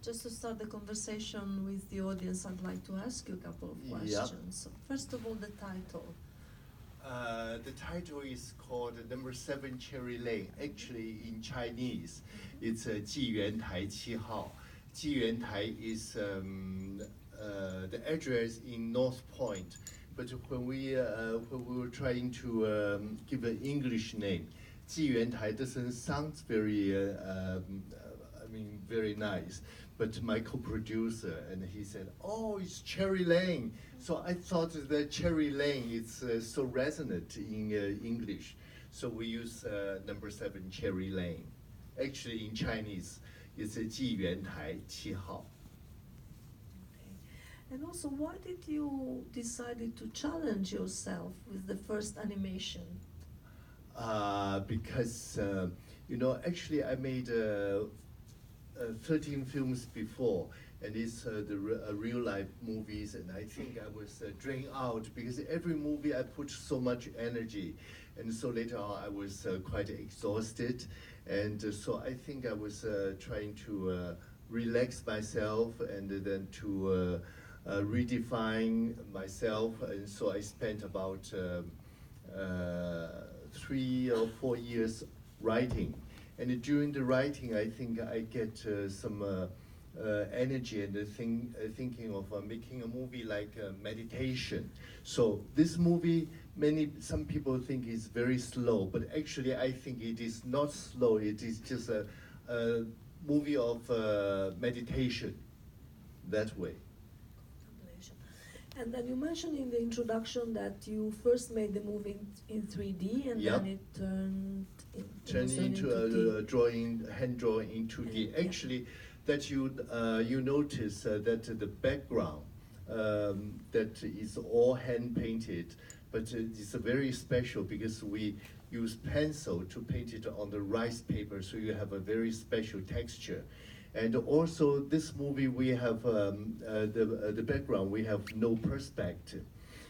Just to start the conversation with the audience, I'd like to ask you a couple of questions. So first of all, the title. The title is called Number 7 Cherry Lane. Actually, in Chinese, it's 继园台七号. 继园台 is the address in North Point. But when we were trying to give an English name, 继园台 doesn't sound very, very nice. But my co-producer, and he said, "Oh, it's Cherry Lane." So I thought that Cherry Lane is so resonant in English. So we use number 7 Cherry Lane. Actually, in Chinese, it's 继园台七号. Okay. And also, why did you decide to challenge yourself with the first animation? Because, actually I made 13 films before, and it's real life movies, and I think I was drained out because every movie I put so much energy, and so later on I was quite exhausted, and so I think I was trying to relax myself and then to redefine myself, and so I spent about 3 or 4 years writing. And during the writing, I think I get some energy and thinking of making a movie like meditation. So this movie, some people think is very slow, but actually I think it is not slow. It is just a movie of meditation, that way. And then you mentioned in the introduction that you first made the movie in 3D, and then it turned into a hand drawing in 2D. Actually, that you notice that the background that is all hand painted, but it's very special because we use pencil to paint it on the rice paper, so you have a very special texture. And also, this movie we have the background. We have no perspective,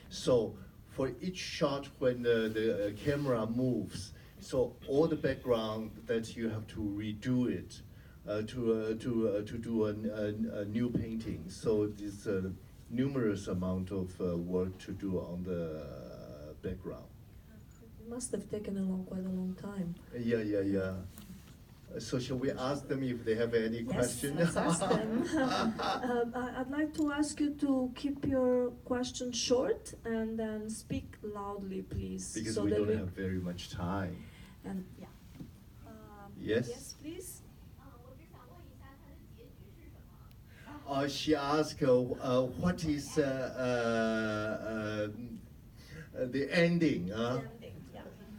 so for each shot when the camera moves, so all the background that you have to redo it to do a new painting. So there's numerous amount of work to do on the background. It must have taken quite a long time. Yeah. So shall we ask them if they have any questions? Yes, let's ask them. I'd like to ask you to keep your questions short and then speak loudly, please. Because so we don't have very much time. And yes? Yes, please. She asked what is the ending. The ending.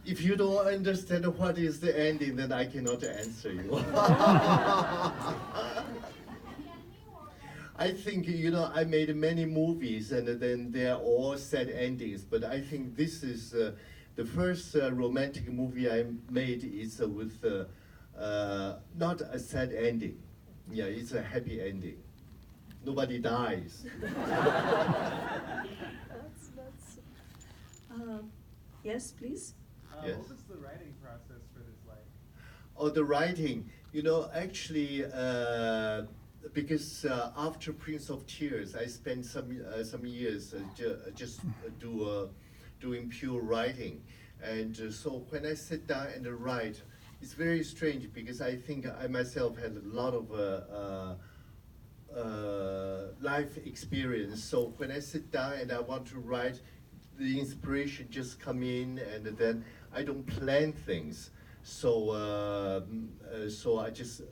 If you don't understand what is the ending, then I cannot answer you. I think, I made many movies and then they're all sad endings, but I think this is the first romantic movie I made is with not a sad ending. Yeah, it's a happy ending. Nobody dies. Yes, please. Yes. What was the writing process for this like? Oh, the writing. Actually, because after Prince of Tears, I spent some years just doing pure writing, and so when I sit down and write, it's very strange because I think I myself had a lot of life experience. So when I sit down and I want to write, the inspiration just come in, and then I don't plan things. So I just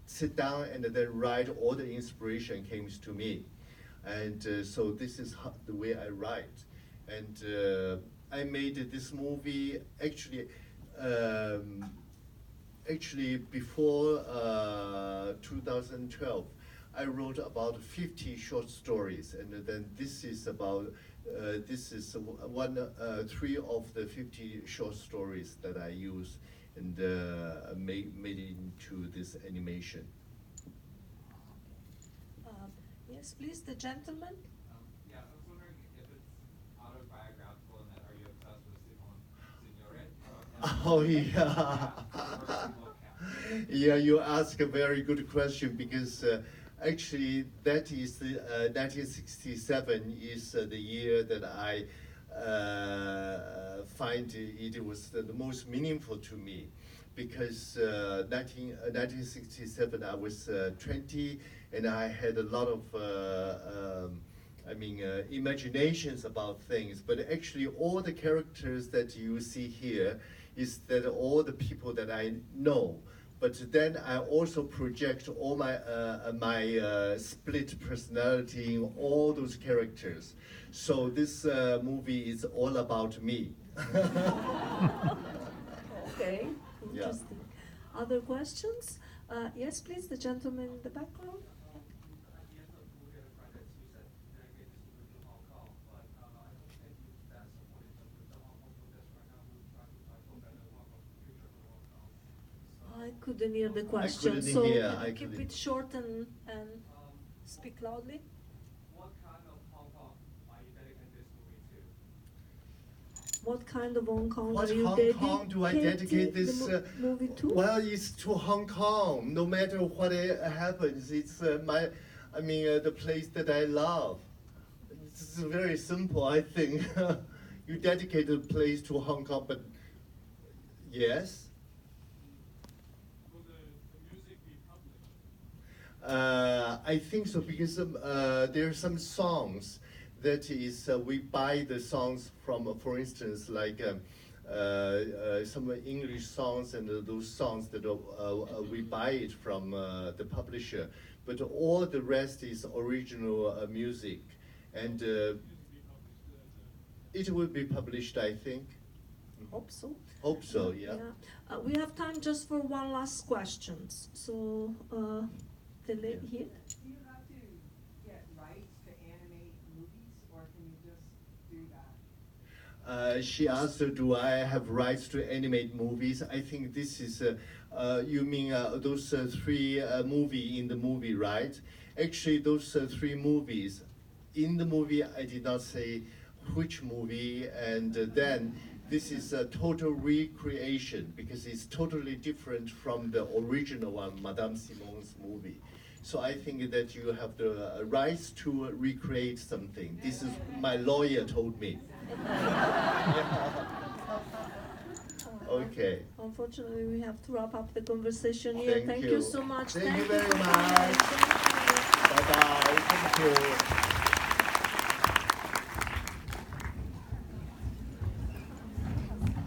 sit down and then write. All the inspiration comes to me, and so this is the way I write. And I made this movie actually before 2012. I wrote about 50 short stories, and then this is about three of the 50 short stories that I use and made into this animation. Yes, please, the gentleman. Yeah, I was wondering if it's autobiographical and that are you obsessed with Simone Signoret? Oh yeah. Yeah, you ask a very good question because actually, that is 1967 is the year that I find it was the most meaningful to me, because 1967 I was 20, and I had a lot of imaginations about things. But actually, all the characters that you see here is that all the people that I know. But then I also project all my split personality in all those characters. So this movie is all about me. Okay, Yeah. interesting. Other questions? Yes, please, the gentleman in the background. At the end of the movie, the credits, you said dedicate this movie to Hong Kong, but I don't think that supported the Hong Kong protests right now who try to prevent the Hong Kong future of Hong Kong. So, I couldn't hear the question, couldn't so hear, can I you keep couldn't. it short and speak loudly? what kind of Hong Kong are you dedicating this movie to? What kind of Hong Kong What are you Hong Kong do I dedicate dedicating this the movie to? Well, it's to Hong Kong. No matter what happens, it's the place that I love. It's very simple, I think. You dedicate a place to Hong Kong, but yes. Will the music be published? I think so, because there are some songs that is we buy the songs from, for instance, like some English songs, and those songs that we buy it from the publisher. But all the rest is original music, and it will be published, I think. Hope so. Hope so, yeah. We have time just for one last question. So, the lady here. Do you have to get rights to animate movies, or can you just do that? She asked, do I have rights to animate movies? I think this is, you mean those three movies in the movie, right? Actually, those three movies, in the movie I did not say which movie, and then this is a total recreation, because it's totally different from the original one, Madame Simon's movie. So I think that you have the rights to recreate something. This is my lawyer told me. Okay. Unfortunately, we have to wrap up the conversation here. Thank Thank you. you so much. Thank you for very coming. much. Thank you. Bye-bye. Thank you.